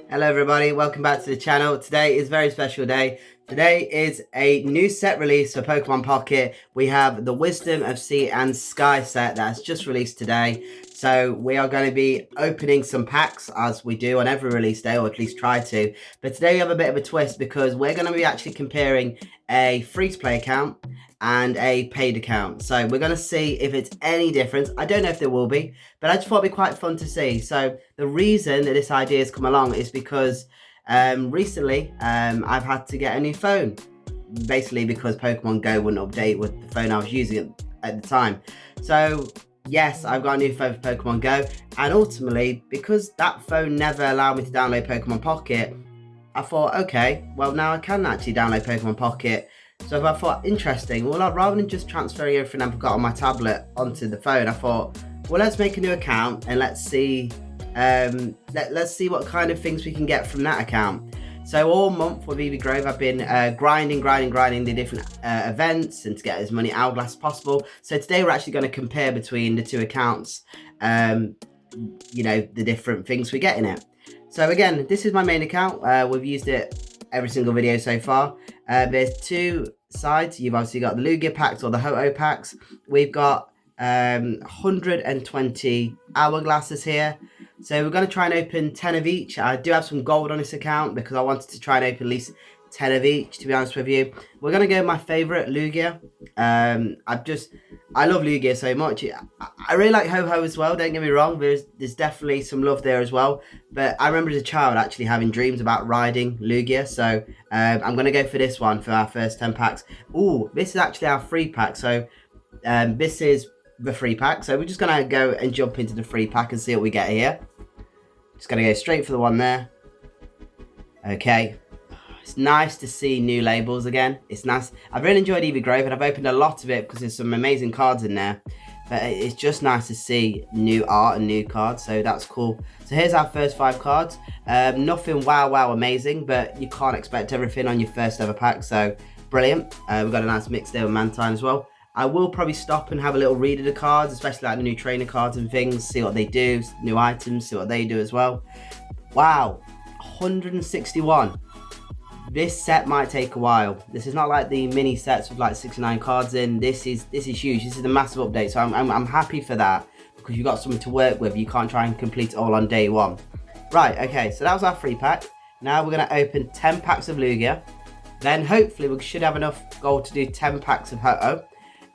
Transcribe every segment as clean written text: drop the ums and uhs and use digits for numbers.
Hello everybody, welcome back to the channel. Today is a very special day. Today is a new set release for Pokemon Pocket. We have the Wisdom of Sea and Sky set that's just released today. So we are going to be opening some packs as we do on every release day, or at least try to. But today we have a bit of a twist because we're going to be actually comparing a free-to-play account and a paid account. So we're going to see if it's any difference. I don't know if there will be, but I just thought it'd be quite fun to see. So the reason that this idea has come along is because recently I've had to get a new phone, basically because Pokemon Go wouldn't update with the phone I was using at the time. So yes, I've got a new phone for Pokemon Go, and ultimately because that phone never allowed me to download Pokemon Pocket, I thought, okay, well now I can actually download Pokemon Pocket. So I thought, interesting, well, rather than just transferring everything I've got on my tablet onto the phone, I thought, well, let's make a new account and let's see let's see what kind of things we can get from that account. So all month with EV Grove, I've been grinding the different events and to get as many hourglass as possible. So today we're actually going to compare between the two accounts, you know, the different things we get in it. So again, this is my main account. We've used it every single video so far. There's two sides. You've obviously got the Lugia packs or the Ho-Oh packs. We've got 120 hourglasses here. So we're going to try and open 10 of each. I do have some gold on this account because I wanted to try and open at least 10 of each, to be honest with you. We're going to go with my favourite, Lugia. I love Lugia so much. I really like Ho-Oh as well, don't get me wrong. There's definitely some love there as well. But I remember as a child actually having dreams about riding Lugia. So I'm going to go for this one for our first 10 packs. Ooh, this is actually our free pack. So this is the free pack. So we're just going to go and jump into the free pack and see what we get here. Just going to go straight for the one there. Okay. It's nice to see new labels again. It's nice. I've really enjoyed EV Grove and I've opened a lot of it because there's some amazing cards in there. But it's just nice to see new art and new cards. So that's cool. So here's our first 5 cards. Nothing wow amazing, but you can't expect everything on your first ever pack. So brilliant. We've got a nice mix there with Mantine as well. I will probably stop and have a little read of the cards, especially like the new trainer cards and things, see what they do, new items, see what they do as well. Wow, 161. This set might take a while. This is not like the mini sets with like 69 cards in. This is huge. This is a massive update, so I'm happy for that because you've got something to work with. You can't try and complete it all on day one. Right, okay, so that was our free pack. Now we're going to open 10 packs of Lugia. Then hopefully we should have enough gold to do 10 packs of Ho-Oh.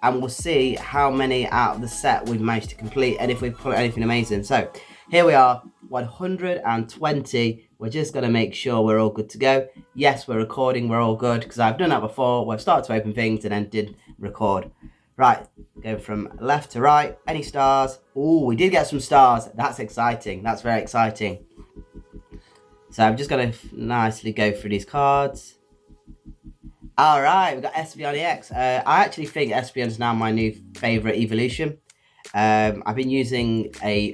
And we'll see how many out of the set we've managed to complete and if we've put anything amazing. So here we are, 120. We're just going to make sure we're all good to go. Yes, we're recording, we're all good, because I've done that before. We've started to open things and then did record. Right, go from left to right. Any stars? Oh, we did get some stars. That's exciting. That's very exciting. So I'm just going to nicely go through these cards. All right, we've got Espeon EX. I actually think Espeon is now my new favourite evolution. I've been using a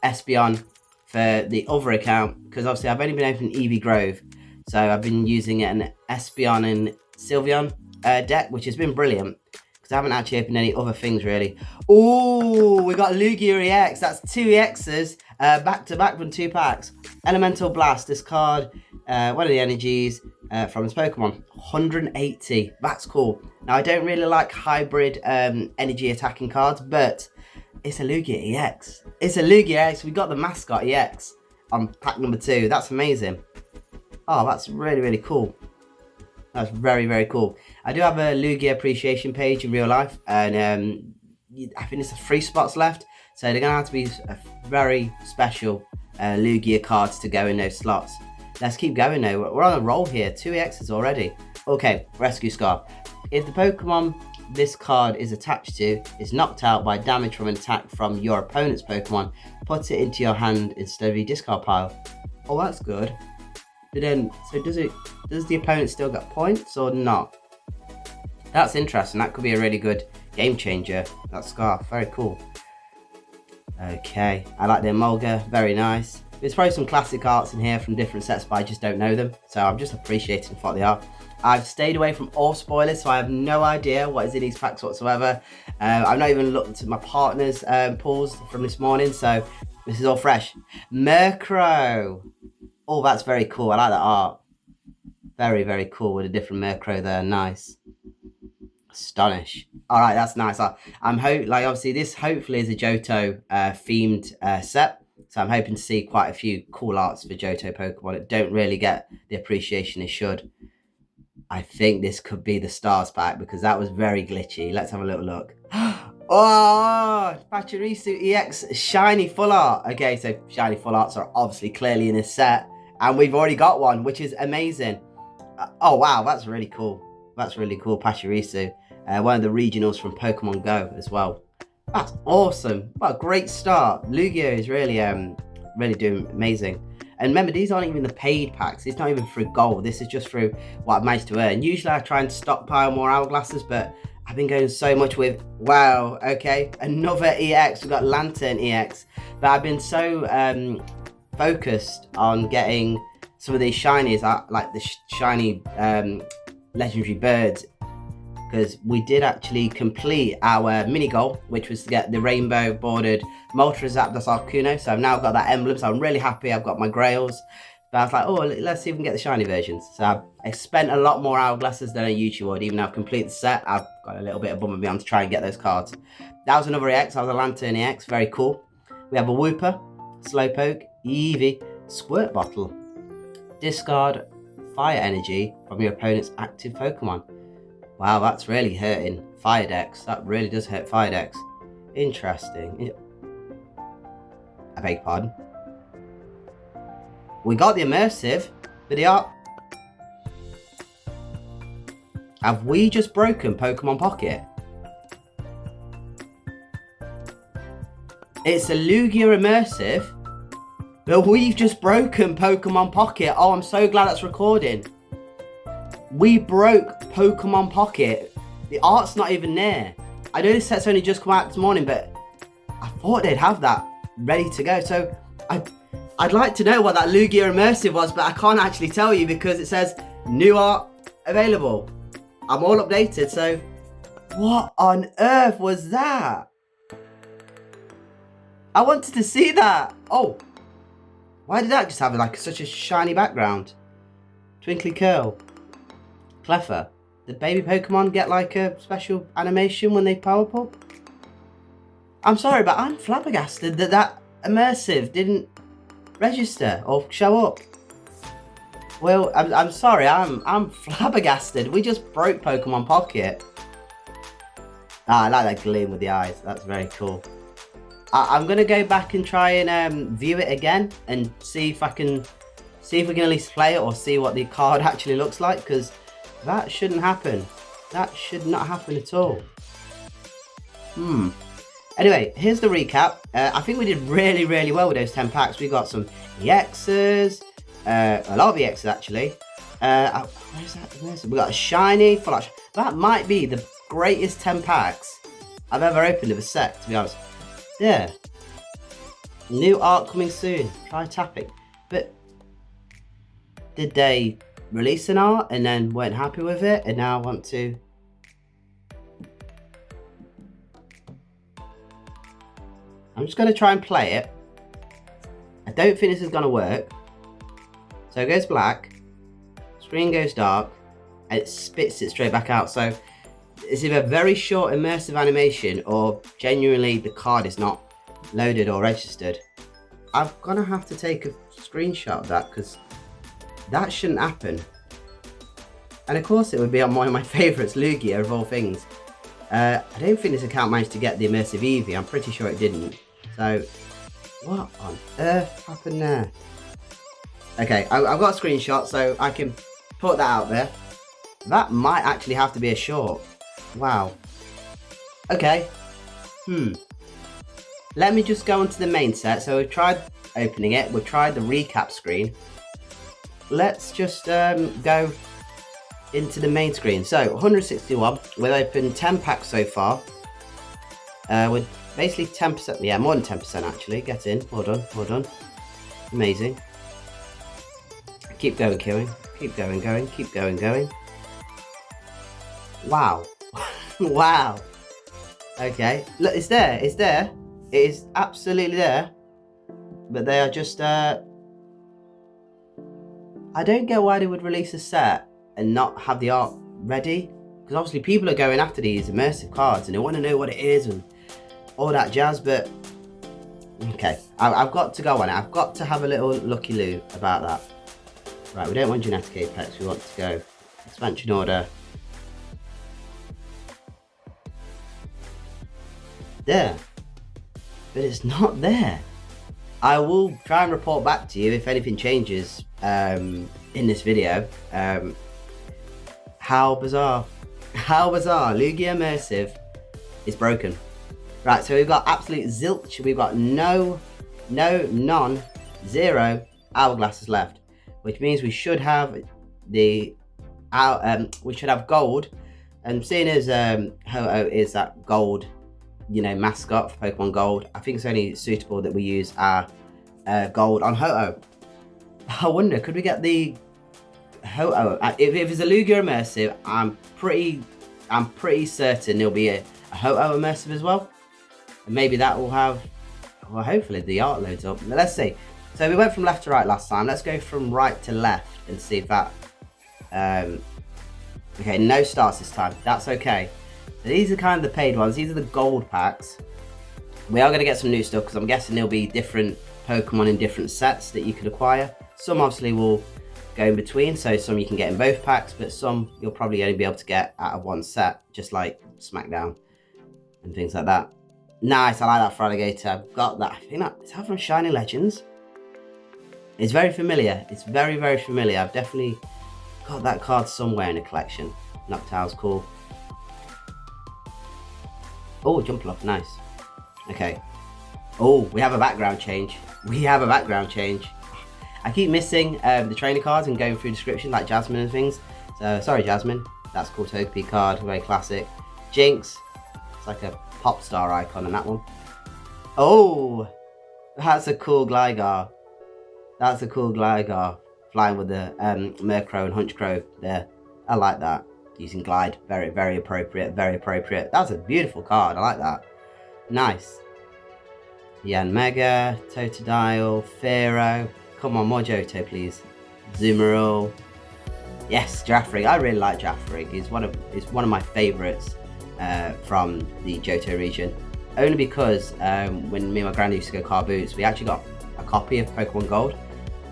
Espeon for the other account because obviously I've only been opening EV Grove. So I've been using an Espeon and Sylveon deck, which has been brilliant because I haven't actually opened any other things really. Oh, we got Lugia EX. That's 2 EXs back to back from 2 packs. Elemental Blast, this card, one of the energies from this Pokemon. 180, that's cool. Now I don't really like hybrid energy attacking cards, but it's a Lugia EX. It's a Lugia EX. We got the mascot EX on pack number 2. That's amazing. Oh, that's really cool. That's very cool. I do have a Lugia appreciation page in real life, and I think there's 3 spots left, so they're gonna have to be a very special Lugia cards to go in those slots. Let's keep going now. We're on a roll here. 2 EXs already. Okay, Rescue Scarf. If the Pokemon this card is attached to is knocked out by damage from an attack from your opponent's Pokemon, put it into your hand instead of your discard pile. Oh, that's good. But then, so does the opponent still get points or not? That's interesting. That could be a really good game changer. That Scarf, very cool. Okay, I like the Emolga, very nice. There's probably some classic arts in here from different sets, but I just don't know them. So I'm just appreciating what they are. I've stayed away from all spoilers, so I have no idea what is in these packs whatsoever. I've not even looked at my partner's pulls from this morning, so this is all fresh. Murkrow. Oh, that's very cool. I like that art. Very, very cool with a different Murkrow there. Nice. Astonish. All right, that's nice. I'm like obviously this hopefully is a Johto themed set, so I'm hoping to see quite a few cool arts for Johto Pokemon that don't really get the appreciation it should. I think this could be the Stars pack because that was very glitchy. Let's have a little look. Oh, Pachirisu EX shiny full art. Okay, so shiny full arts are obviously clearly in this set, and we've already got one, which is amazing. Oh wow, that's really cool. That's really cool, Pachirisu. One of the regionals from Pokemon Go as well. That's awesome. What a great start. Lugia is really really doing amazing. And remember, these aren't even the paid packs. It's not even through gold. This is just through what I've managed to earn. Usually I try and stockpile more hourglasses, but I've been going so much with, wow, okay, another EX. We've got Lantern EX. But I've been so focused on getting some of these shinies, like the shiny legendary birds, because we did actually complete our mini goal, which was to get the rainbow bordered Moltres Zapdos Arcuno. So I've now got that emblem, so I'm really happy. I've got my grails. But I was like, oh, let's see if we can get the shiny versions. So I spent a lot more hourglasses than I usually would. Even though I've completed the set, I've got a little bit of bum of me on to try and get those cards. That was another EX. That was a Lantern EX. Very cool. We have a Wooper, Slowpoke, Eevee, Squirt Bottle. Discard fire energy from your opponent's active Pokemon. Wow, that's really hurting Fire decks. That really does hurt Fire decks. Interesting. I beg your pardon. We got the Immersive, but the art... Have we just broken Pokemon Pocket? It's a Lugia Immersive, but we've just broken Pokemon Pocket. Oh, I'm so glad that's recording. We broke Pokemon Pocket. The art's not even there. I know this set's only just come out this morning, but I thought they'd have that ready to go. So I'd like to know what that Lugia Immersive was, but I can't actually tell you because it says new art available. I'm all updated, so what on earth was that? I wanted to see that. Oh, why did that just have like such a shiny background? Twinkly Curl. Cleffer. Did baby Pokemon get like a special animation when they power pop? I'm sorry, but I'm flabbergasted that that Immersive didn't register or show up. Well, I'm sorry, I'm flabbergasted. We just broke Pokemon Pocket. I like that gleam with the eyes. That's very cool. I'm gonna go back and try and view it again and see if we can at least play it or see what the card actually looks like, because that shouldn't happen. That should not happen at all. Anyway, here's the recap. I think we did really, really well with those 10 packs. We got some EXs, a lot of EXs actually. Where's that? We got a shiny, full art. That might be the greatest 10 packs I've ever opened of a set, to be honest. Yeah. New art coming soon. Try tapping. But did they release an art and then weren't happy with it and now want to... I'm just going to try and play it. I don't think this is going to work. So it goes black, screen goes dark, and it spits it straight back out. So it's either a very short immersive animation or genuinely the card is not loaded or registered. I'm going to have to take a screenshot of that because that shouldn't happen. And of course it would be on one of my favourites, Lugia of all things. I don't think this account managed to get the immersive Eevee. I'm pretty sure it didn't. So what on earth happened there? Okay, I've got a screenshot so I can put that out there. That might actually have to be a short. Wow. Okay. Let me just go onto the main set. So we've tried opening it. We've tried the recap screen. Let's just go into the main screen. So 161. We've opened 10 packs so far. With basically 10%. Yeah, more than 10% actually. Get in. Well done. Well done. Amazing. Keep going, going. Keep going, going. Keep going, going. Wow. Wow. Okay. Look, it's there. It's there. It is absolutely there. But they are just I don't get why they would release a set and not have the art ready. Because obviously people are going after these immersive cards and they want to know what it is and all that jazz, but okay, I've got to go on it. I've got to have a little looky-loo about that. Right, we don't want Genetic Apex, we want to go expansion order. There, but it's not there. I will try and report back to you if anything changes in this video. How bizarre. How bizarre. Lugia Immersive is broken. Right, so we've got absolute zilch. We've got none, zero hourglasses left, which means we should have we should have gold. And seeing as Ho-Oh is that gold, mascot for Pokemon Gold, I think it's only suitable that we use our gold on Ho-Oh. I wonder, could we get the Ho-Oh? If it's a Lugia Immersive, I'm pretty certain there'll be a Ho-Oh Immersive as well. And maybe that will have, well, hopefully the art loads up. But let's see. So we went from left to right last time. Let's go from right to left and see if that, okay, no starts this time. That's okay. So these are kind of the paid ones. These are the gold packs. We are going to get some new stuff because I'm guessing there'll be different Pokemon in different sets that you could acquire. Some obviously will go in between, so some you can get in both packs, but some you'll probably only be able to get out of one set, just like Smackdown and things like that. Nice, I like that for Alligator. I've got that. I think is that from Shiny Legends? It's very familiar. It's very, very familiar. I've definitely got that card somewhere in a collection. Noctowl's cool. Oh, Jumpluff, nice. Okay. Oh, we have a background change. We have a background change. I keep missing the trainer cards and going through description like Jasmine and things. So, sorry Jasmine. That's cool Togepi card, very classic. Jinx. It's like a pop star icon on that one. Oh, that's a cool Gligar. That's a cool Gligar. Flying with the Murkrow and Hunchcrow there. I like that. Using Glide, very, very appropriate, very appropriate. That's a beautiful card, I like that. Nice. Yanmega, Totodile, Pharaoh. Come on, more Johto, please. Zoomerl. Yes, Giraffrig. I really like Giraffrig. He's one of my favourites from the Johto region. Only because when me and my granny used to go car boots, we actually got a copy of Pokemon Gold.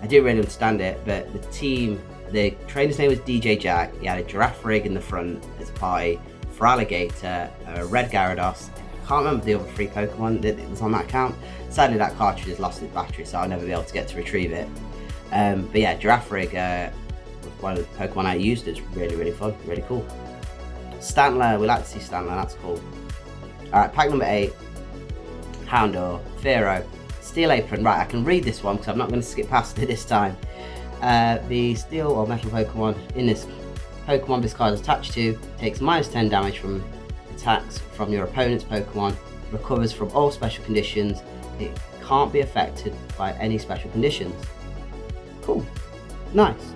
I didn't really understand it, but the trainer's name was DJ Jack. He had a Giraffrig in the front as party for Alligator, a red Gyarados. I can't remember the other 3 Pokemon that was on that account. Sadly, that cartridge has lost its battery, so I'll never be able to get to retrieve it. But yeah, Giraffrig was one of the Pokemon I used. It's really, really fun, really cool. Stantler, we like to see Stantler, that's cool. Alright, pack number 8. Houndour, Pharaoh, Steel Apron. Right, I can read this one because I'm not going to skip past it this time. The steel or metal Pokemon in this Pokemon this card is attached to takes -10 damage from attacks from your opponent's Pokemon, recovers from all special conditions. It can't be affected by any special conditions. Cool. Nice.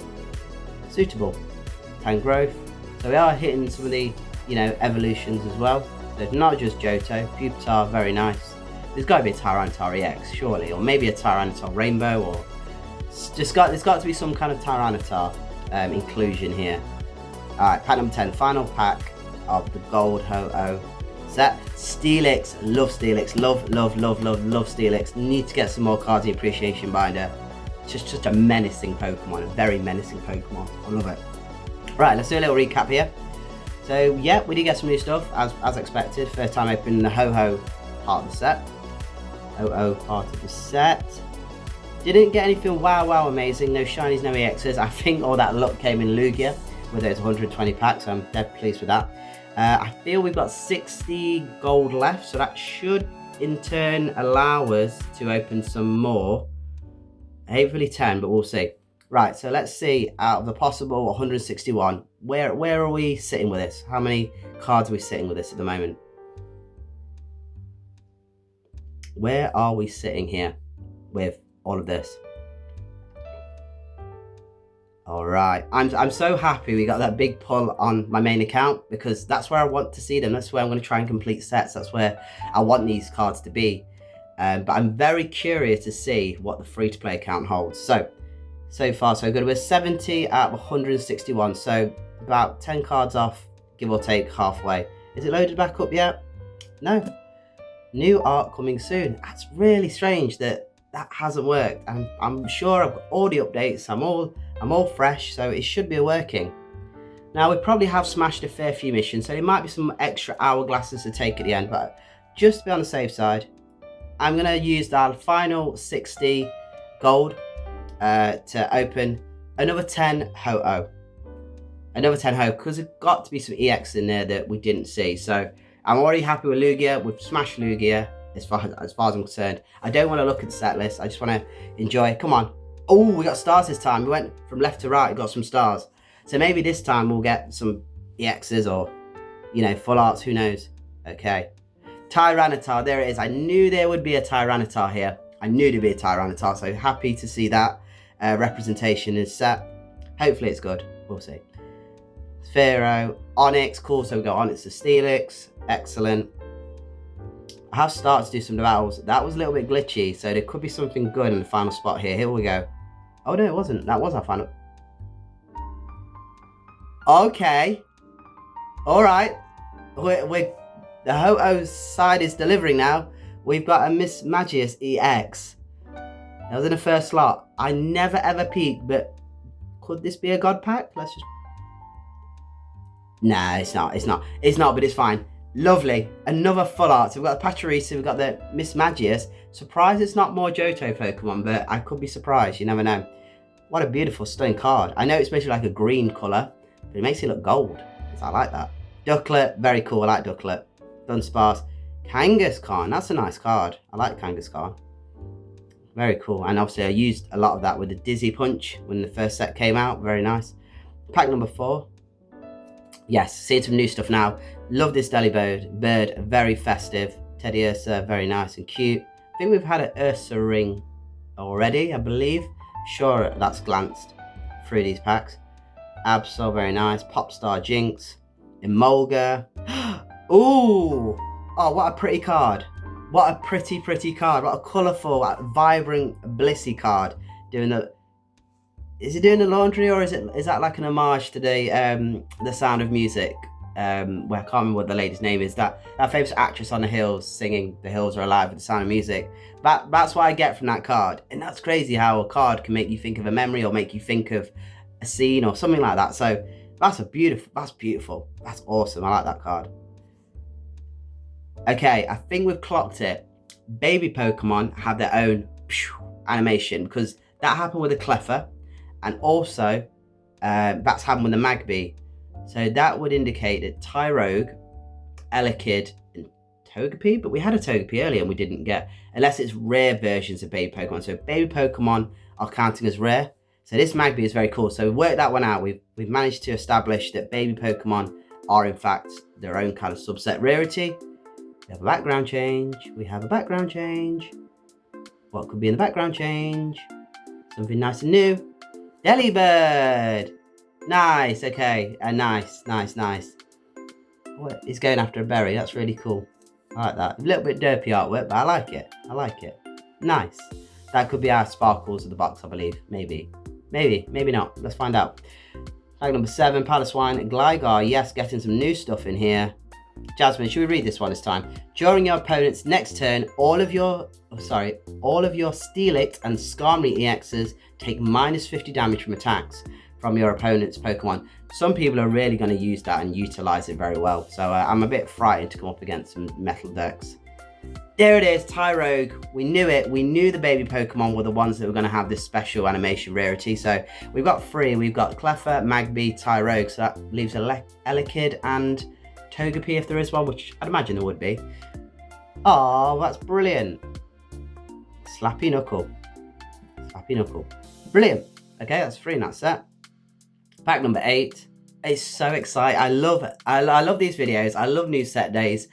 Suitable. Tangrowth. So we are hitting some of the, evolutions as well. So not just Johto. Pupitar, very nice. There's got to be a Tyranitar EX, surely. Or maybe a Tyranitar Rainbow, or there's got to be some kind of Tyranitar inclusion here. Alright, pack number 10. Final pack of the Gold Ho-Oh set. Steelix. Love Steelix. Love Steelix. Need to get some more cards in the Appreciation Binder. Just a menacing Pokemon. A very menacing Pokemon. I love it. Right, let's do a little recap here. So, yeah, we did get some new stuff, as expected. First time opening the Ho-Oh part of the set. Ho-Oh part of the set. Didn't get anything wow amazing. No shinies, no EXs. I think all that luck came in Lugia with those 120 packs. So I'm dead pleased with that. I feel we've got 60 gold left, so that should in turn allow us to open some more. Hopefully 10, but we'll see. Right, so let's see, out of the possible 161, where are we sitting with this? How many cards are we sitting with this at the moment? Where are we sitting here with all of this? All right, I'm so happy we got that big pull on my main account, because that's where I want to see them. That's where I'm going to try and complete sets. That's where I want these cards to be. But I'm very curious to see what the free-to-play account holds. So so far so good. We're 70 out of 161, so about 10 cards off, give or take halfway. Is it loaded back up yet? No. New art coming soon. That's really strange that hasn't worked. And I'm sure I've got all the updates. I'm all fresh, so it should be working. Now we probably have smashed a fair few missions, so there might be some extra hourglasses to take at the end, but just to be on the safe side, I'm gonna use that final 60 gold to open another 10 Ho-Oh. Another 10 Ho, because there's got to be some EX in there that we didn't see. So I'm already happy with Lugia. We've smashed Lugia as far as I'm concerned. I don't want to look at the set list. I just want to enjoy. Come on. Oh, we got stars this time. We went from left to right, got some stars. So maybe this time we'll get some EXs or, full arts. Who knows? Okay. Tyranitar. There it is. I knew there would be a Tyranitar here. I knew there'd be a Tyranitar. So happy to see that representation is set. Hopefully it's good. We'll see. Sphero, Onyx, cool, so we got Onyx to Steelix, excellent. I have started to do some battles. That was a little bit glitchy, so there could be something good in the final spot here. Here we go. Oh no, it wasn't. That was our final. Okay. Alright. We're the Ho-Oh side is delivering now. We've got a Miss Magius EX. That was in the first slot. I never ever peeked, but could this be a God pack? Let's just... Nah, it's not, but it's fine. Lovely. Another full art. So we've got the Pachirisu, we've got the Miss Magius. Surprised it's not more Johto Pokemon, but I could be surprised. You never know. What a beautiful stone card. I know it's basically like a green colour, but it makes it look gold. So I like that. Ducklet, very cool. I like Ducklet. Dunsparce. Kangaskhan. That's a nice card. I like Kangaskhan. Very cool. And obviously I used a lot of that with the Dizzy Punch when the first set came out. Very nice. Pack number 4. Yes, seeing some new stuff now. Love this Delibird. Very festive. Teddy Ursa, very nice and cute. I think we've had an Ursa ring already, I believe. Sure, that's glanced through these packs. Absol, very nice. Popstar Jinx. Emolga. Ooh! Oh, what a pretty card. What a pretty card. What a colourful, vibrant, blissy card. Is it doing the laundry, or is that like an homage to the Sound of Music? Where I can't remember what the lady's name is. That famous actress on the hills singing "The Hills Are Alive" with the Sound of Music. That's what I get from that card, and that's crazy how a card can make you think of a memory or make you think of a scene or something like that. So that's beautiful. That's awesome. I like that card. Okay, I think we've clocked it. Baby Pokemon have their own animation because that happened with the Cleffa. And also, that's happened with the Magby. So that would indicate that Tyrogue, Elekid, and Togepi. But we had a Togepi earlier and we didn't get, unless it's rare versions of baby Pokemon. So baby Pokemon are counting as rare. So this Magby is very cool. So we've worked that one out. We've managed to establish that baby Pokemon are in fact their own kind of subset rarity. We have a background change. What could be in the background change? Something nice and new. Delibird! Nice, okay. Nice. What? He's going after a berry. That's really cool. I like that. A little bit derpy artwork, but I like it. Nice. That could be our sparkles of the box, I believe. Maybe not. Let's find out. Tag number 7, Paloswine, Gligar. Yes, getting some new stuff in here. Jasmine, should we read this one this time? During your opponent's next turn, all of your Steelix and Skarmory EXs take minus 50 damage from attacks from your opponent's Pokemon. Some people are really going to use that and utilize it very well. So I'm a bit frightened to come up against some metal decks. There it is, Tyrogue. We knew it. We knew the baby Pokemon were the ones that were going to have this special animation rarity. So we've got 3. We've got Cleffa, Magby, Tyrogue. So that leaves Elekid and Togepi if there is one, which I'd imagine there would be. Oh, that's brilliant. Slappy Knuckle. Brilliant. Okay, that's 3 in that set. Pack number 8. It's so exciting. I love it. I love these videos. I love new set days.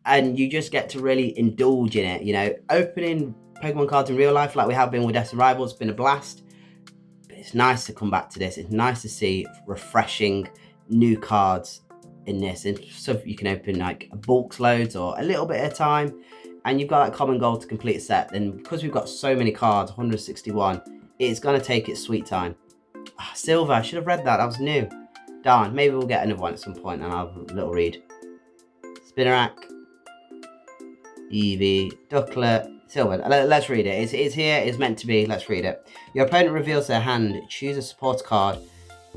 And you just get to really indulge in it. Opening Pokemon cards in real life like we have been with Destined Rivals has been a blast. But it's nice to come back to this. It's nice to see refreshing new cards in this. And so you can open like bulk loads or a little bit at a time. And you've got that common goal to complete a set. And because we've got so many cards, 161, it's going to take its sweet time. Silver, I should have read that. That was new. Darn, maybe we'll get another one at some point and I'll have a little read. Spinarak, Eevee, Ducklet, Silver. Let's read it. It's here. It's meant to be. Let's read it. Your opponent reveals their hand. Choose a support card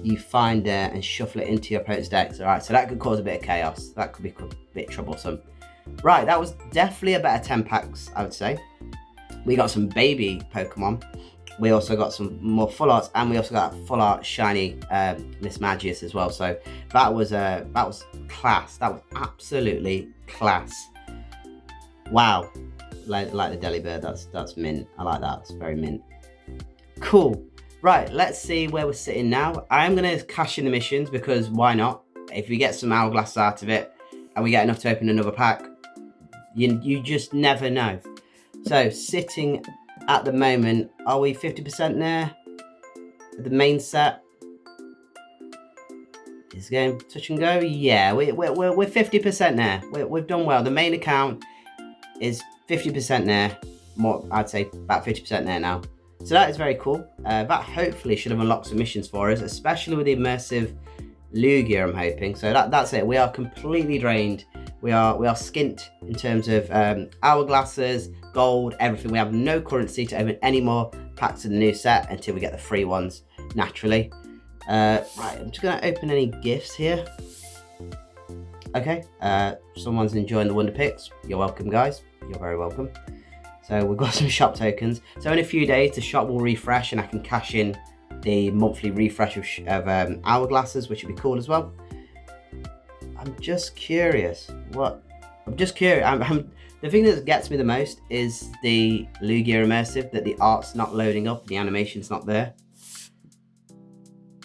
you find there and shuffle it into your opponent's decks. All right, so that could cause a bit of chaos. That could be a bit troublesome. Right, that was definitely a better 10 packs, I would say. We got some baby Pokemon. We also got some more full arts, and we also got full art shiny Miss Magius as well. So that was class. That was absolutely class. Wow, like the Delibird. That's mint. I like that. It's very mint. Cool. Right, let's see where we're sitting now. I am gonna cash in the missions because why not? If we get some hourglasses out of it, and we get enough to open another pack, you just never know. So sitting at the moment, are we 50% there? The main set is going touch and go. Yeah, we're 50% there. We've done well. The main account is 50% there. More, I'd say about 50% there now. So that is very cool. That hopefully should have unlocked some missions for us, especially with the immersive Lugia, I'm hoping. So that's it. We are completely drained. We are skint in terms of hourglasses, gold, everything. We have no currency to open any more packs of the new set until we get the free ones, naturally. Right, I'm just going to open any gifts here. Okay, someone's enjoying the Wonder Picks. You're welcome, guys. You're very welcome. So we've got some shop tokens. So in a few days, the shop will refresh and I can cash in the monthly refresh of hourglasses, which would be cool as well. I'm just curious. I'm just curious. The thing that gets me the most is the Lugia Immersive, that the art's not loading up, the animation's not there.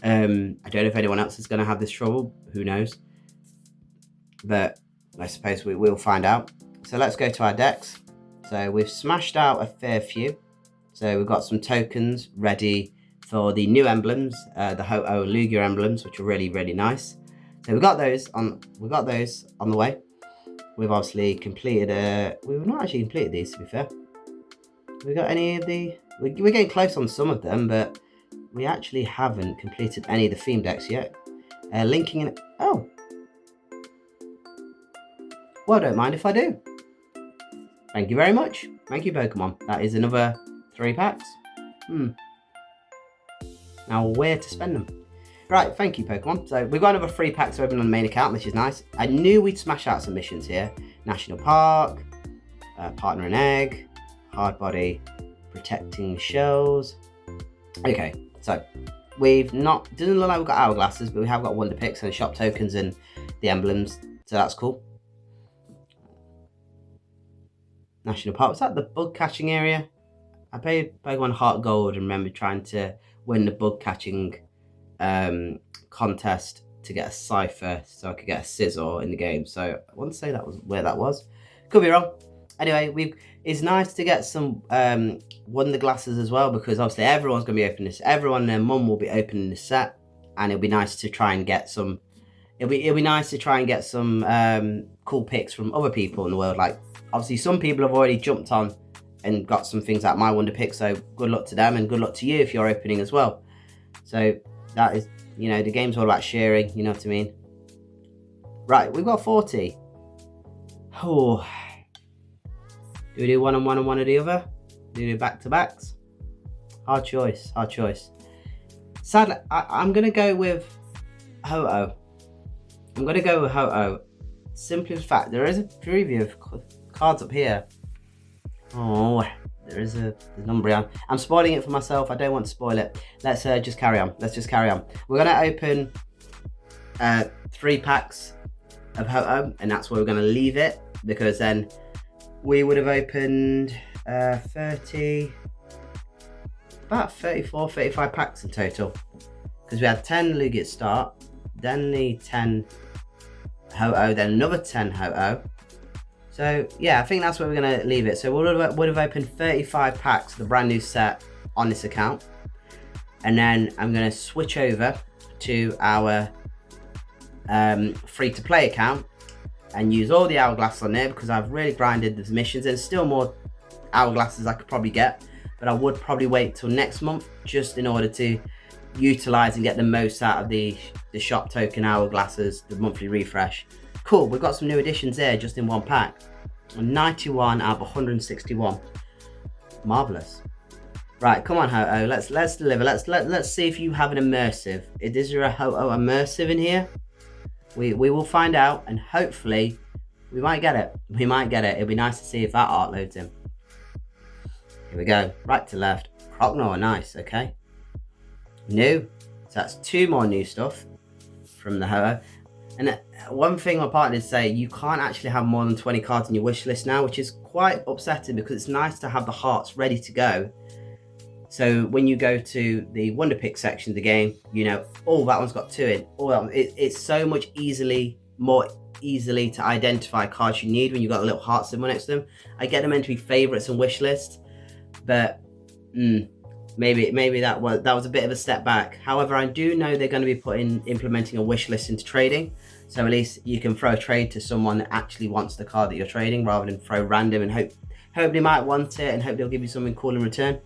I don't know if anyone else is going to have this trouble. Who knows? But I suppose we'll find out. So let's go to our decks. So we've smashed out a fair few. So we've got some tokens ready for the new emblems, the Ho-Oh Lugia emblems, which are really, really nice. So we've got those on the way. We've obviously completed we've not actually completed these, to be fair. We got any of the we're getting close on some of them, but we actually haven't completed any of the theme decks yet. Linking in. Oh, well, I don't mind if I do. Thank you very much. Thank you, Pokemon. That is another 3 packs. Now where to spend them? Right, thank you, Pokemon. So we've got another 3 packs open on the main account, which is nice. I knew we'd smash out some missions here. National Park, Partner and Egg, Hard Body, Protecting Shells. Okay, so we've not, doesn't look like we've got hourglasses, but we have got Wonder Picks and shop tokens and the emblems, so that's cool. National Park, was that the bug catching area? I played Pokemon Heart Gold and remember trying to win the bug catching contest to get a Cypher so I could get a Scizor in the game. So I want to say that was where that was. Could be wrong. Anyway, it's nice to get some Wonder Glasses as well, because obviously everyone's going to be opening this. Everyone and their mum will be opening this set, and it'll be nice to try and get some. It'll be nice to try and get some cool picks from other people in the world. Like obviously some people have already jumped on and got some things like my Wonder Pick. So good luck to them and good luck to you if you're opening as well. So that is, you know, the game's all about sharing. You know what I mean? Right, we've got 40. Oh. Do we do one on one and one or the other? Do we do back-to-backs? Hard choice, hard choice. Sadly, I'm going to go with Ho-Oh. I'm going to go with Ho-Oh. Simply the fact, there is a preview of cards up here. Oh, there is a number on. I'm spoiling it for myself. I don't want to spoil it. Let's just carry on. Let's just carry on. We're going to open 3 packs of Ho-Oh, and that's where we're going to leave it, because then we would have opened about 34, 35 packs in total. Because we had 10 Lugia start, then the 10 Ho-Oh, then another 10 Ho-Oh. So yeah, I think that's where we're going to leave it. So we would have opened 35 packs of the brand new set on this account. And then I'm going to switch over to our free-to-play account and use all the hourglasses on there, because I've really grinded the missions. There's still more hourglasses I could probably get. but I would probably wait till next month just in order to utilize and get the most out of the shop token hourglasses, the monthly refresh. Cool, we've got some new additions there just in one pack. 91 out of 161. Marvelous. Right, come on, Ho-Oh, let's deliver. Let's see if you have an immersive. Is there a Ho-Oh immersive in here? We will find out, and hopefully we might get it. We might get it. It'll be nice to see if that art loads in. Here we go, right to left. Croconaw, nice, okay. New, so that's 2 more new stuff from the Ho-Oh. And one thing my partners say, you can't actually have more than 20 cards in your wish list now, which is quite upsetting because it's nice to have the hearts ready to go. So when you go to the Wonder Pick section of the game, you know, oh, that one's got 2 in. Oh, that one, it's so much more easily to identify cards you need when you've got a little heart symbol next to them. I get them meant to be favourites and wish lists, but maybe that was a bit of a step back. However, I do know they're going to be implementing a wish list into trading, so at least you can throw a trade to someone that actually wants the card that you're trading, rather than throw random and hope they might want it and hope they'll give you something cool in return.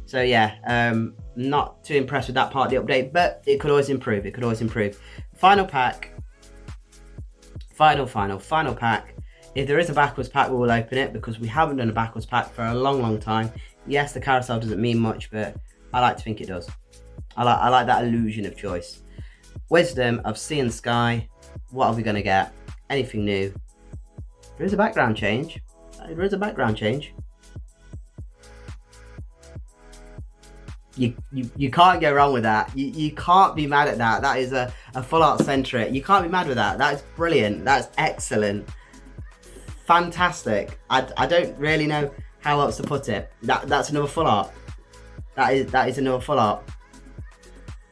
So yeah, not too impressed with that part of the update, but it could always improve. Final pack, final pack. If there is a backwards pack, we will open it because we haven't done a backwards pack for a long time. Yes, the carousel doesn't mean much, but I like to think it does. I like that illusion of choice. Wisdom of Sea and Sky. What are we going to get? Anything new? There is a background change. You can't go wrong with that. You can't be mad at that. That is a full art centric. You can't be mad with that. That is brilliant. That's excellent. Fantastic. I don't really know how else to put it. That's another full art. That is another full art.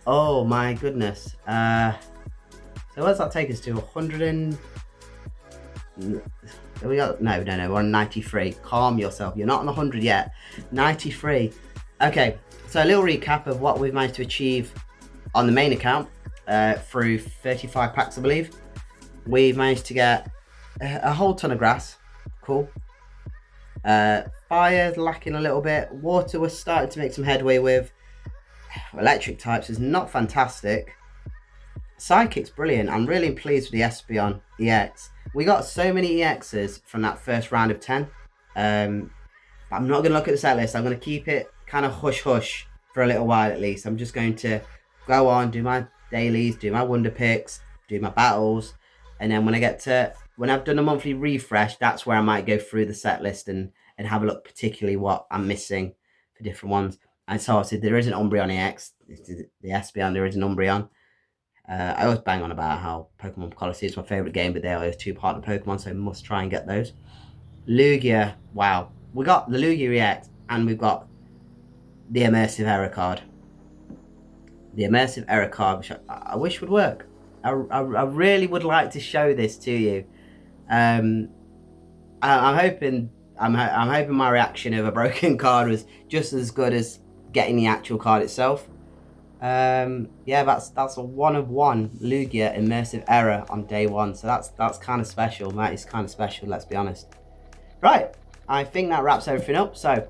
Oh my goodness. So what does that take us to? 100 and... We got no, we're on 93. Calm yourself. You're not on 100 yet. 93. Okay, so a little recap of what we've managed to achieve on the main account through 35 packs, I believe. We've managed to get a whole ton of grass. Cool. Fire's lacking a little bit. Water we're starting to make some headway with. Electric types is not fantastic. Psychic's brilliant. I'm really pleased with the Espeon EX. We got so many EXs from that first round of 10. I'm not going to look at the set list. I'm going to keep it kind of hush for a little while at least. I'm just going to go on, do my dailies, do my wonder picks, do my battles, and then when I've done a monthly refresh, that's where I might go through the set list and have a look particularly what I'm missing for different ones. And so obviously there is an Umbreon EX, the Espeon, there is an Umbreon. I always bang on about how Pokemon Policy is my favourite game, but they are 2 partner Pokemon, so I must try and get those. Lugia, wow. We got the Lugia EX, and we've got the Immersive Error card. The Immersive Error card, which I wish would work. I really would like to show this to you. I'm hoping my reaction of a broken card was just as good as getting the actual card itself. Yeah, that's a 1 of 1 Lugia Immersive Error on day 1, so that's kind of special. That is kind of special, let's be honest. Right, I think that wraps everything up. So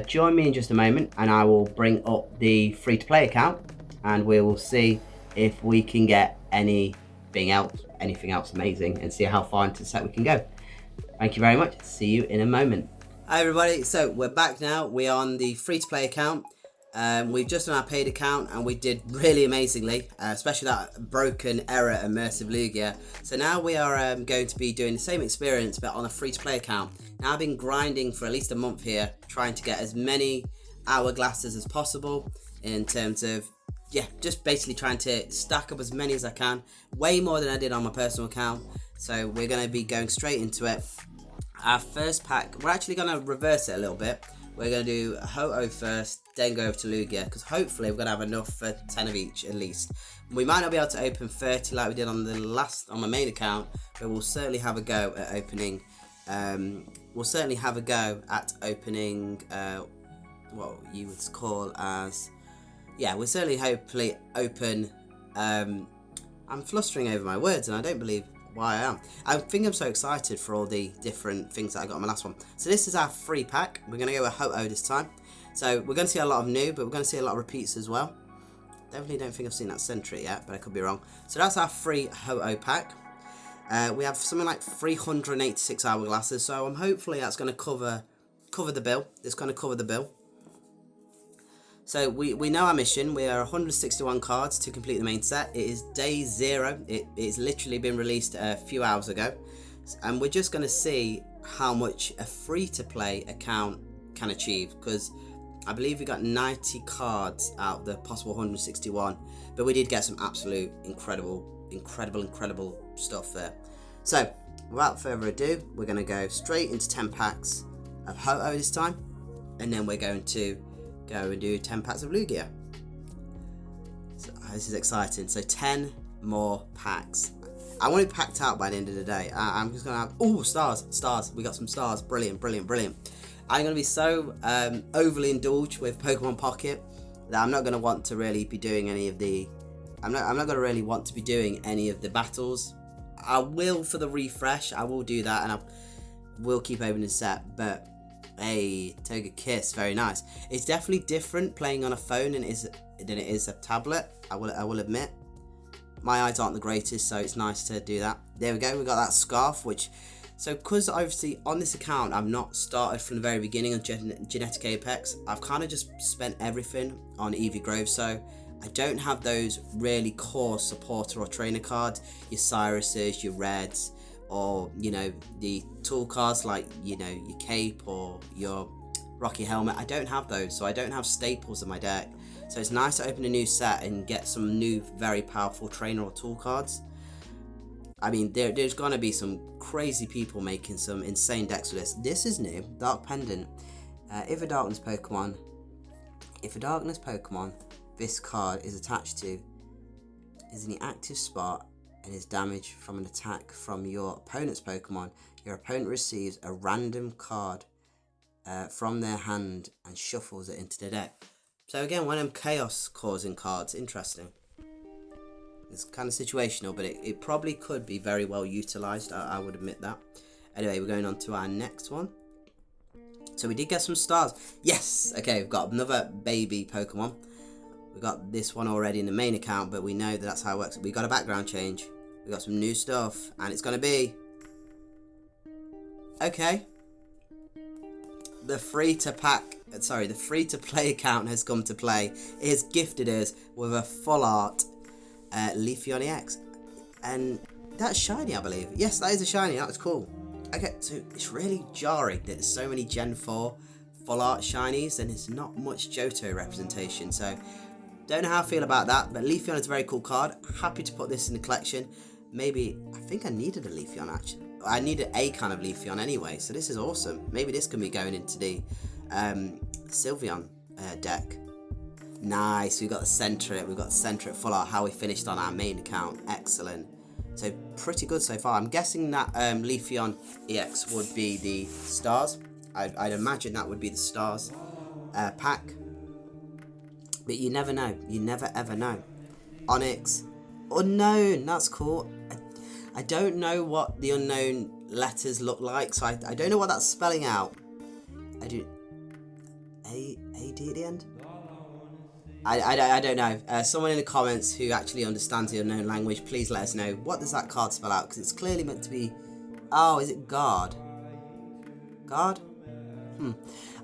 join me in just a moment and I will bring up the free-to-play account and we will see if we can get anything else amazing and see how far into the set we can go. Thank you very much. See you in a moment. Hi everybody, so we're back now. We're on the free-to-play account. We've just done our paid account and we did really amazingly, especially that broken error Immersive Lugia. So now we are going to be doing the same experience but on a free-to-play account. Now I've been grinding for at least a month here, trying to get as many hourglasses as possible in terms of, yeah, just basically trying to stack up as many as I can. Way more than I did on my personal account. So we're going to be going straight into it. Our first pack, we're actually going to reverse it a little bit. We're going to do Ho-Oh first, then go over to Lugia, because hopefully we're going to have enough for 10 of each at least. We might not be able to open 30 like we did on my main account, but we'll certainly have a go at opening. What you would call as, yeah, we'll certainly hopefully open. I'm flustering over my words, and I don't believe why I am. I think I'm so excited for all the different things that I got on my last one. So this is our free pack. We're going to go with Ho-Oh this time. So we're going to see a lot of new, but we're going to see a lot of repeats as well. Definitely don't think I've seen that Sentry yet, but I could be wrong. So that's our free Ho-Oh pack. We have something like 386 hourglasses, so hopefully that's going to cover the bill. It's going to cover the bill. So we know our mission. We are 161 cards to complete the main set. It is day 0. It's literally been released a few hours ago. And we're just going to see how much a free-to-play account can achieve. Because I believe we got 90 cards out of the possible 161. But we did get some absolute incredible stuff there. So without further ado, we're going to go straight into 10 packs of Ho-Oh this time. And then we're going to go and do 10 packs of Lugia. So this is exciting. So 10 more packs. I want it packed out by the end of the day. I'm just gonna have, oh, stars. We got some stars. Brilliant. I'm gonna be so overly indulged with Pokemon Pocket that I'm not gonna want to really be doing any of the. I'm not gonna really want to be doing any of the battles. I will for the refresh. I will do that, and I will keep opening the set, but. Hey, Togekiss, very nice. It's definitely different playing on a phone than it is a tablet. I will admit. My eyes aren't the greatest, so it's nice to do that. There we go. We got that scarf, so because obviously on this account I've not started from the very beginning of Genetic Apex. I've kind of just spent everything on Eevee Grove, so I don't have those really core supporter or trainer cards. Your Cyruses, your Reds. Or, you know, the tool cards like, you know, your cape or your Rocky Helmet. I don't have those, so I don't have staples in my deck. So it's nice to open a new set and get some new, very powerful trainer or tool cards. I mean, there's going to be some crazy people making some insane decks with this. This is new, Dark Pendant. If a Darkness Pokemon, this card is attached to, is in the active spot, and is damaged from an attack from your opponent's Pokemon, your opponent receives a random card from their hand and shuffles it into the deck. So again, one of them chaos causing cards. Interesting. It's kind of situational, but it probably could be very well utilized. I would admit that. Anyway, we're going on to our next one. So we did get some stars. Yes! Okay, we've got another baby Pokemon. We got this one already in the main account, but we know that that's how it works. We got a background change. We got some new stuff, and it's gonna be okay. The free-to-play account has come to play. It has gifted us with a full art Leafeon EX, and that's shiny, I believe. Yes, that is a shiny. That was cool. Okay, so it's really jarring that there's so many Gen 4 full art shinies, and it's not much Johto representation. So don't know how I feel about that, but Leafeon is a very cool card. Happy to put this in the collection. Maybe, I think I needed a Leafeon actually. I needed a kind of Leafeon anyway, so this is awesome. Maybe this can be going into the Sylveon deck. Nice, we got the Sentret. We've got the Sentret full art, how we finished on our main account. Excellent. So pretty good so far. I'm guessing that Leafeon EX would be the stars. I'd imagine that would be the stars pack. But you never know. You never ever know. Onyx. Unknown. That's cool. I don't know what the unknown letters look like, so I don't know what that's spelling out. I do. AD at the end? I don't know. Someone in the comments who actually understands the unknown language, please let us know. What does that card spell out? Because it's clearly meant to be... Oh, is it guard? Guard?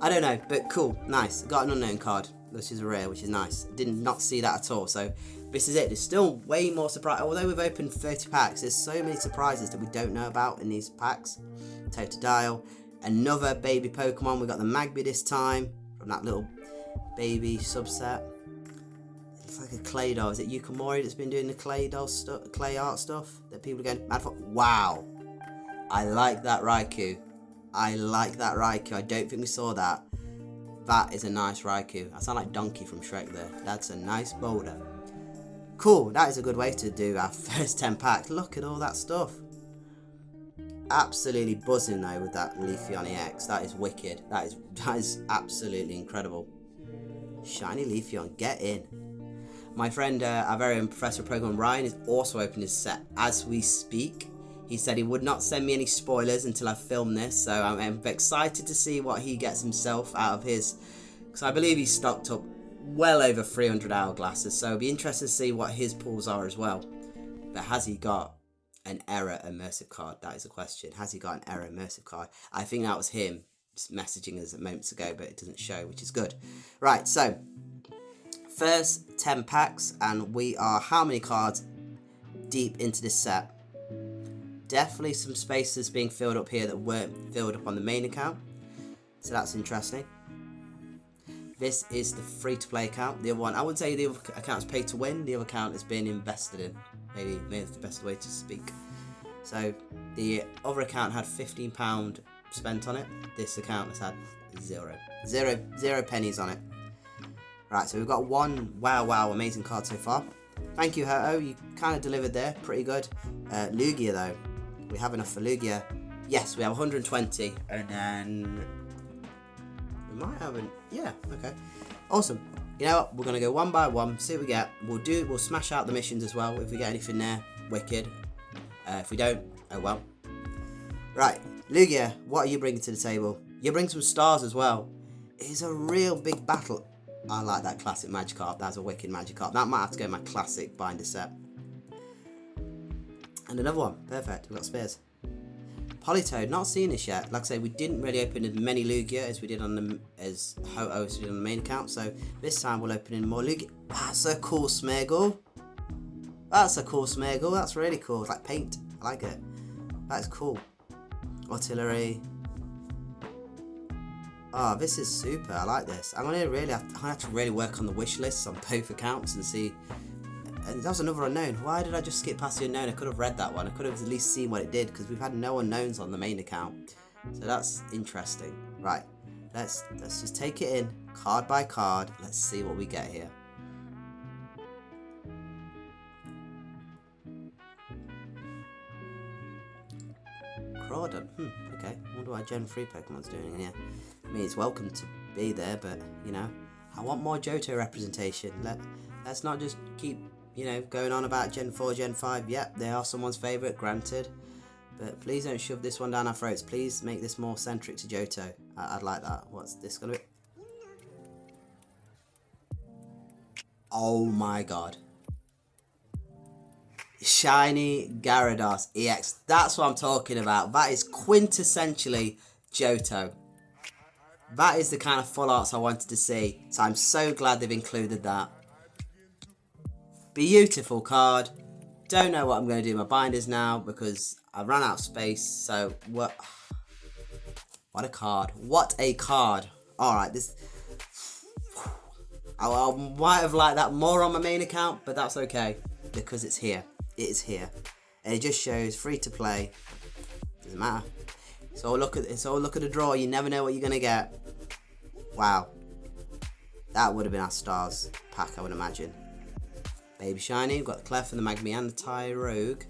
I don't know, but cool. Nice. Got an unknown card, which is rare, which is nice. Did not see that at all. So this is it. There's still way more surprise. Although we've opened 30 packs, there's so many surprises that we don't know about in these packs. Totodile. Another baby Pokemon. We got the Magby this time from that little baby subset. It's like a clay doll. Is it Yukimori that's been doing the clay doll stuff, clay art stuff that people are going mad for? Wow, I like that Raikou. I like that Raikou. I don't think we saw that. That is a nice Raikou. I sound like Donkey from Shrek there. That's a nice boulder. Cool. That is a good way to do our first 10 packs. Look at all that stuff. Absolutely buzzing though with that Leafeon EX. That is wicked. That is absolutely incredible. Shiny Leafeon, get in. My friend, our very own Professor of Pokemon Ryan, is also opening his set as we speak. He said he would not send me any spoilers until I film this, so I'm excited to see what he gets himself out of his, because I believe he's stocked up well over 300 hourglasses, so it'll be interesting to see what his pulls are as well. But has he got an error immersive card? That is a question. Has he got an error immersive card? I think that was him just messaging us moments ago, but it doesn't show, which is good. Right, so first 10 packs, and we are how many cards deep into this set? Definitely some spaces being filled up here that weren't filled up on the main account, so that's interesting. This is the free-to-play account. The other one, I wouldn't say the other account's pay to win. The other account is being invested in. Maybe that's the best way to speak. So the other account had £15 spent on it. This account has had zero pennies on it. Right, so we've got one wow amazing card so far. Thank you, Ho-Oh. You kind of delivered there. Pretty good. Lugia though. We have enough for Lugia. Yes, we have 120, and then we might have yeah, okay, awesome. You know what, we're gonna go one by one, see what we get. We'll smash out the missions as well. If we get anything there, wicked. If we don't, oh well. Right, Lugia, what are you bringing to the table? You bring some stars as well. It's a real big battle. I like that classic Magikarp. That's a wicked Magikarp. That might have to go in my classic binder set. And another one, perfect. We've got spares. Politoed, not seen this yet. Like I say, we didn't really open as many Lugia as we did on the Ho-Oh as we did on the main account. So this time we'll open in more Lugia. That's a cool Smeargle. That's a cool Smeargle. That's really cool. It's like paint. I like it. That's cool. Artillery. Oh, this is super. I like this. I'm gonna have to really work on the wish lists on both accounts and see. And that was another unknown. Why did I just skip past the unknown? I could have read that one. I could have at least seen what it did, because we've had no unknowns on the main account. So that's interesting. Right, let's just take it in card by card. Let's see what we get here. Crawdon. Okay. I wonder why Gen 3 Pokemon's doing in here. I mean, it's welcome to be there, but you know, I want more Johto representation. Let's not just keep, you know, going on about Gen 4, Gen 5. Yep, they are someone's favourite, granted. But please don't shove this one down our throats. Please make this more centric to Johto. I'd like that. What's this going to be? Oh my god. Shiny Gyarados EX. That's what I'm talking about. That is quintessentially Johto. That is the kind of full arts I wanted to see. So I'm so glad they've included that. Beautiful card. Don't know what I'm going to do in my binders now because I ran out of space. So what a card. What a card. Alright, this I might have liked that more on my main account, but that's okay because it's here. It is here. And it just shows free to play. Doesn't matter. So look at the draw. You never know what you're going to get. Wow. That would have been our stars pack, I would imagine. Baby Shiny, we've got the Clef and the Magmy and the Tyrogue.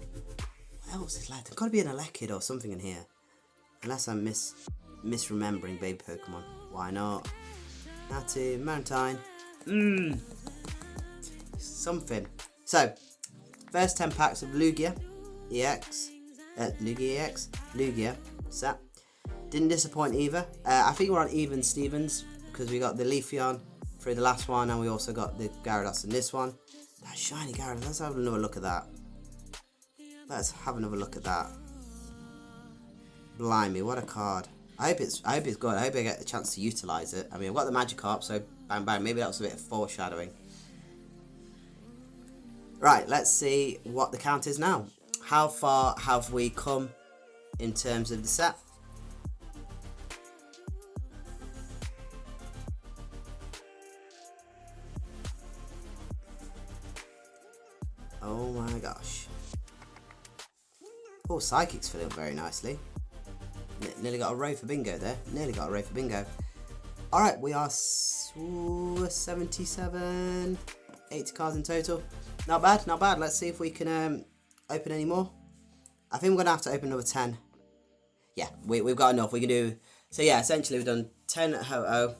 What else is left? There's got to be an Elekid or something in here. Unless I'm misremembering baby Pokemon. Why not? Natu, Mantine. Something. So, first 10 packs of Lugia EX. Lugia set. Didn't disappoint either. I think we're on even Stevens because we got the Leafeon through the last one and we also got the Gyarados in this one. That shiny Gyarados, let's have another look at that. Let's have another look at that. Blimey, what a card. I hope it's good. I hope I get the chance to utilise it. I mean, I've got the Magikarp, so bang bang, maybe that was a bit of foreshadowing. Right, let's see what the count is now. How far have we come in terms of the set? Oh my gosh. Oh, Psychic's filling up very nicely. Nearly got a row for bingo there. Nearly got a row for bingo. Alright, we are 77, 80 cards in total. Not bad, not bad. Let's see if we can open any more. I think we're going to have to open another 10. Yeah, we've got enough. We can do... So yeah, essentially we've done 10 Ho-Oh,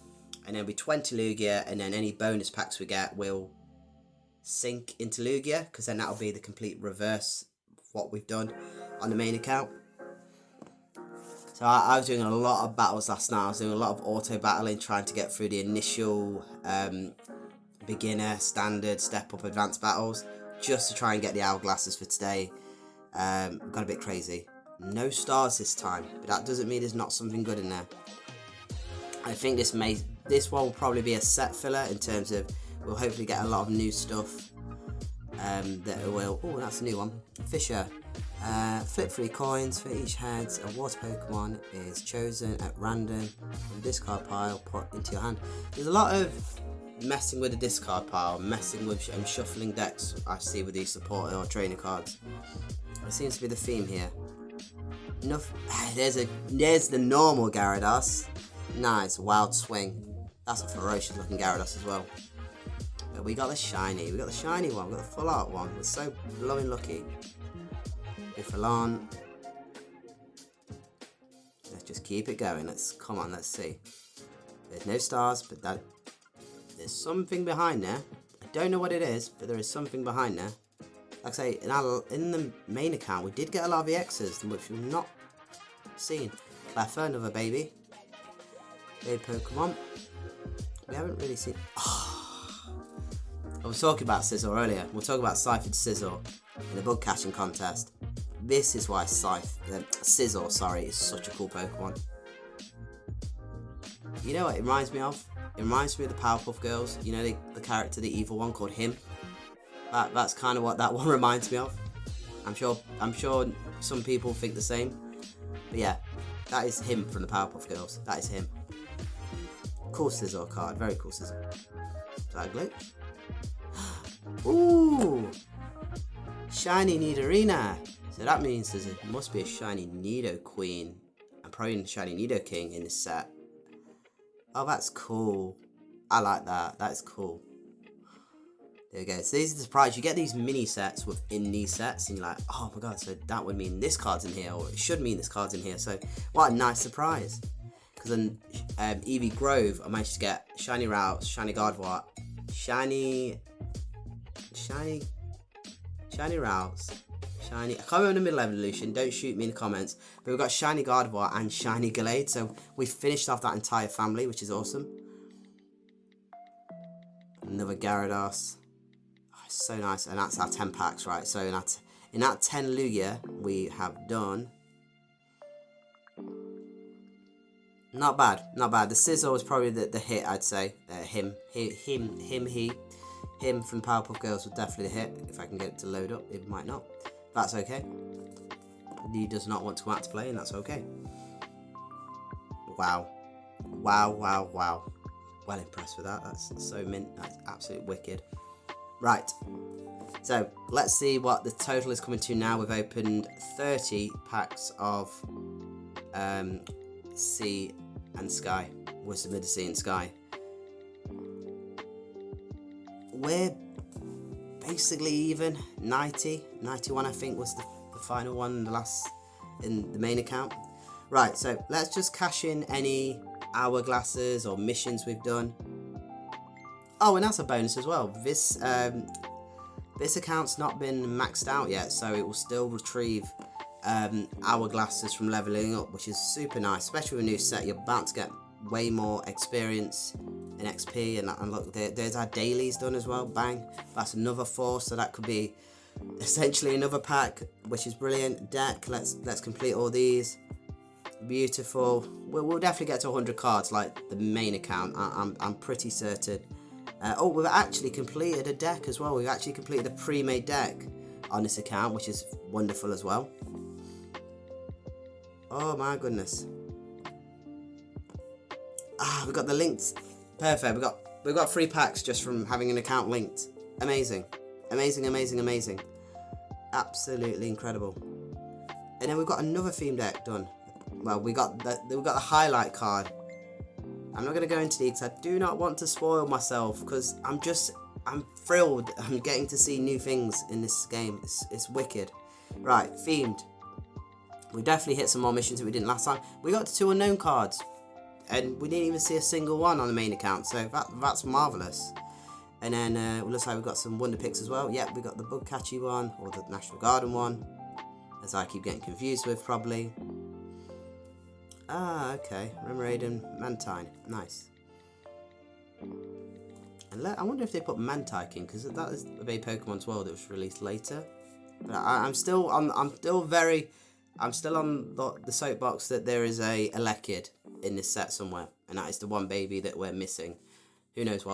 and then it'll be 20 Lugia, and then any bonus packs we get will sink into Lugia, because then that'll be the complete reverse of what we've done on the main account. So I was doing a lot of battles last night. I was doing a lot of auto battling, trying to get through the initial beginner, standard, step up, advanced battles, just to try and get the hourglasses for today. Got a bit crazy. No stars this time, but that doesn't mean there's not something good in there. I think this one will probably be a set filler in terms of we'll hopefully get a lot of new stuff. That will. Oh, that's a new one. Fisher. Flip 3 coins for each head. A water Pokemon is chosen at random from the discard pile, put into your hand. There's a lot of messing with the discard pile, messing with shuffling decks I see with these supporter or trainer cards. It seems to be the theme here. Enough. There's the normal Gyarados. Nice, wild swing. That's a ferocious looking Gyarados as well. But we got the shiny. We got the shiny one. We got the full art one. We're so blowing lucky. Biffalon. Let's just keep it going. Come on. Let's see. There's no stars, but there's something behind there. I don't know what it is, but there is something behind there. Like I say, in the main account, we did get a lot of EXs, which we've not seen. Cleffa, another baby. Baby Pokemon. We haven't really seen. I was talking about Scizor earlier. We'll talk about Scythed Scizor in the bug catching contest. This is why Scizor, is such a cool Pokemon. You know what it reminds me of? It reminds me of the Powerpuff Girls. You know the character, the evil one called Him. That's kind of what that one reminds me of. I'm sure some people think the same. But yeah, that is him from the Powerpuff Girls. That is him. Cool Scizor card. Very cool Scizor. Is that a glitch? Ooh! Shiny Nidorina. So that means there must be a shiny Nido Queen. And probably a shiny Nido King in this set. Oh, that's cool. I like that. That's cool. There we go. So these are the surprise. You get these mini sets within these sets, and you're like, oh my god, so that would mean this card's in here, or it should mean this card's in here. So what a nice surprise. Because then Eevee Grove, I managed to get shiny Routes, shiny Gardevoir, shiny Routes, shiny. I can't remember the middle evolution. Don't shoot me in the comments. But we've got shiny Gardevoir and shiny Gallade. So we finished off that entire family, which is awesome. Another Gyarados. So nice, and that's our 10 packs, right? So in that 10 Lugia, we have done not bad. The Scizor was probably the hit, I'd say. Him from Powerpuff Girls was definitely the hit. If I can get it to load up, it might not. That's okay. He does not want to go out to play, and that's okay. Wow. Well impressed with that. That's so mint. That's absolutely wicked. Right, so let's see what the total is coming to now. We've opened 30 packs of Sea and Sky, Wisdom of the Sea and Sky. We're basically even. 91 I think was the final one in the main account. Right, so let's just cash in any hourglasses or missions we've done. Oh, and that's a bonus as well. This account's not been maxed out yet, so it will still retrieve hourglasses from leveling up, which is super nice. Especially with a new set, you're about to get way more experience and XP. And look, there's our dailies done as well. Bang, that's another 4, so that could be essentially another pack, which is brilliant. Deck, let's complete all these. Beautiful. We'll definitely get to 100 cards like the main account. I'm pretty certain. Oh, we've actually completed a deck as well. We've actually completed a pre-made deck on this account, which is wonderful as well. Oh my goodness. We got the links. Perfect. We got 3 packs just from having an account linked. Amazing. Absolutely incredible. And then we've got another theme deck done. Well, we got the highlight card. I'm not going to go into these because I do not want to spoil myself, because I'm thrilled. I'm getting to see new things in this game. It's wicked. Right, themed. We definitely hit some more missions that we didn't last time. We got to 2 unknown cards, and we didn't even see a single one on the main account, so that's marvellous. And then it looks like we've got some wonder picks as well. Yep, we got the bug catchy one, or the National Garden one. as I keep getting confused with, probably. Ah, okay. Remoraidon, Mantine. Nice. And I wonder if they put Mantike in, because that is a big Pokemon's World that was released later. But I'm still on the soapbox that there is a Elekid in this set somewhere, and that is the one baby that we're missing. Who knows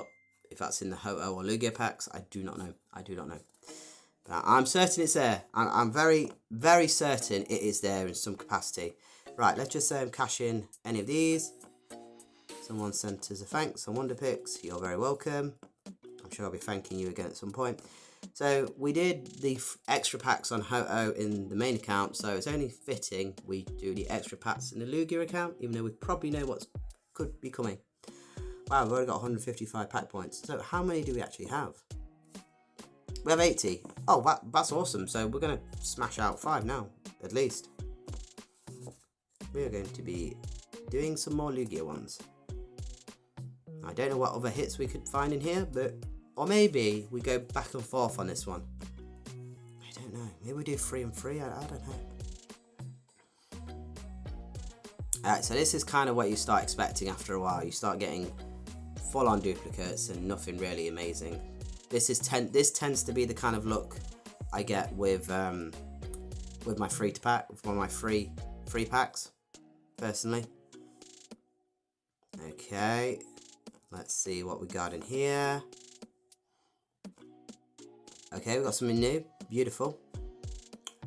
if that's in the Ho-Oh or Lugia packs? I do not know. But I'm certain it's there. I'm very, very certain it is there in some capacity. Right, let's just cash in any of these. Someone sent us a thanks on Wonder Picks. You're very welcome. I'm sure I'll be thanking you again at some point. So we did the extra packs on Ho-Oh in the main account, so it's only fitting we do the extra packs in the Lugia account, even though we probably know what could be coming. Wow, we've already got 155 pack points. So how many do we actually have? We have 80. Oh, that's awesome. So we're going to smash out 5 now, at least. We are going to be doing some more Lugia ones. I don't know what other hits we could find in here, or maybe we go back and forth on this one. I don't know. Maybe we do 3 and 3. I don't know. Alright, so this is kind of what you start expecting after a while. You start getting full-on duplicates and nothing really amazing. This tends to be the kind of look I get with my free to pack, with one of my free packs, personally. Okay, let's see what we got in here. Okay, we got something new. Beautiful.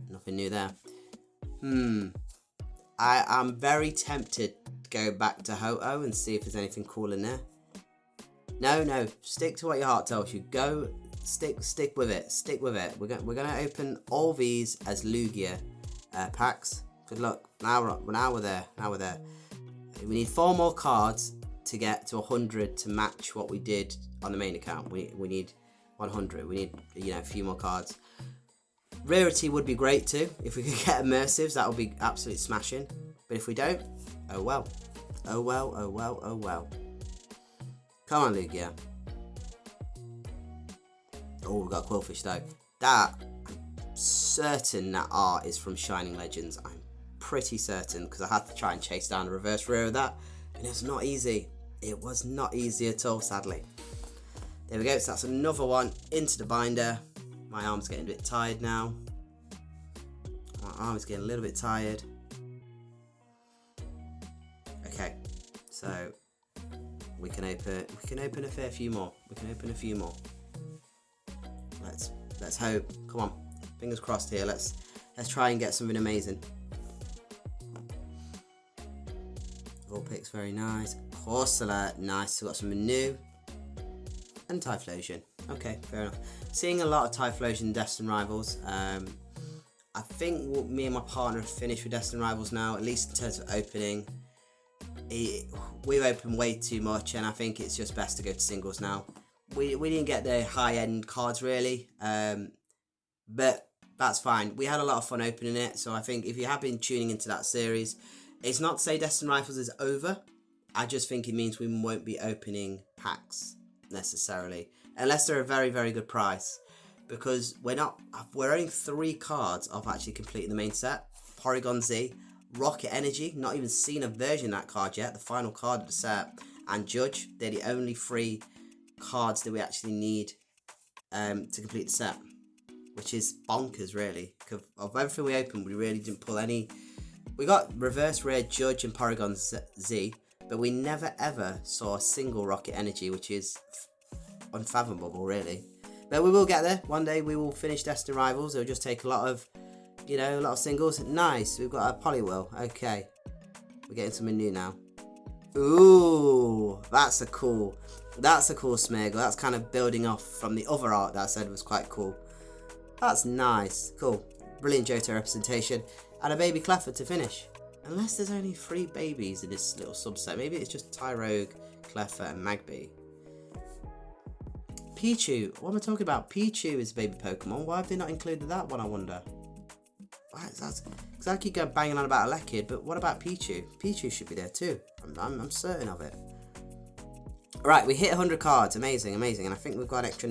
Nothing new there. I'm very tempted to go back to Ho-Oh and see if there's anything cool in there. No, stick to what your heart tells you. Go, stick with it. Stick with it. We're gonna open all these as Lugia packs. Good luck. Now we're there. We need 4 more cards to get to 100 to match what we did on the main account. We need 100. We need a few more cards. Rarity would be great too. If we could get Immersives, that would be absolutely smashing. But if we don't, oh well. Come on, Lugia. Oh, we've got a Quillfish though. I'm certain that art is from Shining Legends. I'm pretty certain, because I had to try and chase down a reverse rare of that, and it's not easy. It was not easy at all, sadly. There we go, so that's another one into the binder. My arm's getting a bit tired now. My arm is getting a little bit tired. Okay, so we can open a fair few more. Let's hope. Come on, fingers crossed here. Let's try and get something amazing. Vulpix, very nice. Corsola, nice. We got something new. And Typhlosion. Okay, fair enough. Seeing a lot of Typhlosion Destined Rivals. I think me and my partner have finished with Destined Rivals now, at least in terms of opening. We've opened way too much, and I think it's just best to go to singles now. We didn't get the high-end cards really, but that's fine. We had a lot of fun opening it, so I think if you have been tuning into that series, it's not to say Destined Rivals is over. I just think it means we won't be opening packs necessarily, unless they're a very, very good price, because we're only 3 cards of actually completing the main set. Porygon Z, Rocket Energy, not even seen a version of that card yet, the final card of the set, and Judge. They're the only 3 cards that we actually need to complete the set, which is bonkers really. Of everything we opened, we really didn't pull any. We got reverse rare Judge and Porygon Z, but we never ever saw a single Rocket Energy, which is unfathomable really. But we will get there. One day we will finish Destined Rivals. It'll just take a lot of singles. Nice, we've got a Poliwhirl. Okay, we're getting something new now. Ooh, that's a cool Smeargle. That's kind of building off from the other art that I said was quite cool. That's nice. Cool. Brilliant Johto representation. And a baby Cleffa to finish. Unless there's only 3 babies in this little subset. Maybe it's just Tyrogue, Cleffa, and Magby. Pichu. What am I talking about? Pichu is a baby Pokemon. Why have they not included that one, I wonder? Because I keep going banging on about Elekid, but what about Pichu? Pichu should be there too. I'm certain of it. Right, we hit 100 cards. Amazing. And I think we've got an extra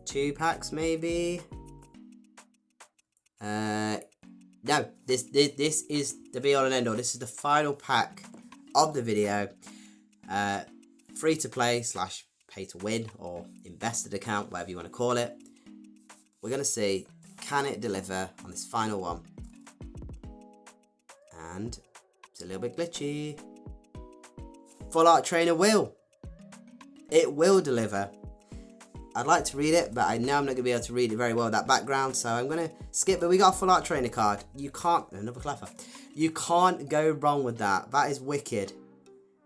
2 packs, maybe. no, this is the be all and end all. This is the final pack of the video. Free to play / pay to win, or invested account, whatever you want to call it. We're going to see, can it deliver on this final one? And it's a little bit glitchy. Full Art Trainer will. It will deliver. I'd like to read it, but I know I'm not going to be able to read it very well with that background, so I'm going to skip. But we got a Full Art Trainer card. You can't, another clapper. You can't go wrong with that. That is wicked.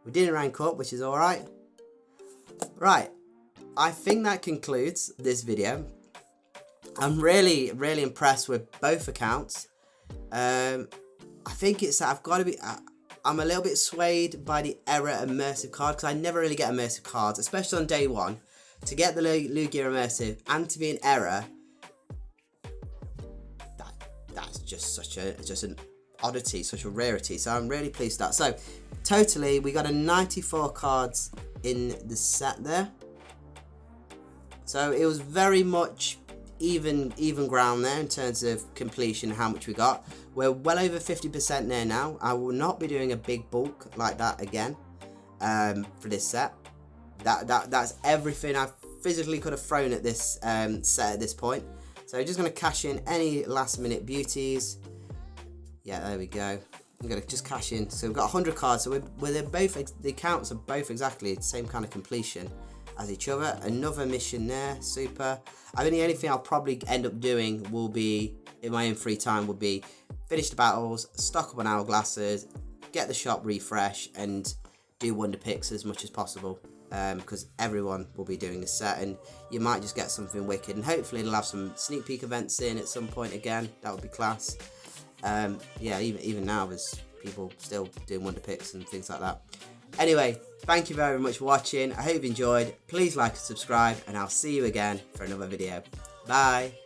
We didn't rank up, which is alright. Right, I think that concludes this video. I'm really impressed with both accounts. I think it's that I've got to be... I'm a little bit swayed by the error immersive card, because I never really get immersive cards, especially on day one. To get the Lugia immersive and to be an error, that's just an oddity, such a rarity. So I'm really pleased with that. So totally, we got a 94 cards in the set there. So it was very much even ground there in terms of completion, how much we got. We're well over 50% there now. I will not be doing a big bulk like that again for this set. That's everything I physically could have thrown at this set at this point. So just going to cash in any last minute beauties. Yeah, there we go. I'm going to just cash in. So we've got 100 cards. So they're both, the accounts are both exactly the same kind of completion as each other. Another mission there, super. I think the only thing I'll probably end up doing will be, in my own free time, will be finish the battles, stock up on hourglasses, get the shop refresh, and do wonder picks as much as possible. Because everyone will be doing this set, and you might just get something wicked, and hopefully it'll have some sneak peek events in at some point again. That would be class. Yeah, even now there's people still doing wonder picks and things like that. Anyway, thank you very much for watching. I hope you enjoyed. Please like and subscribe, and I'll see you again for another video. Bye.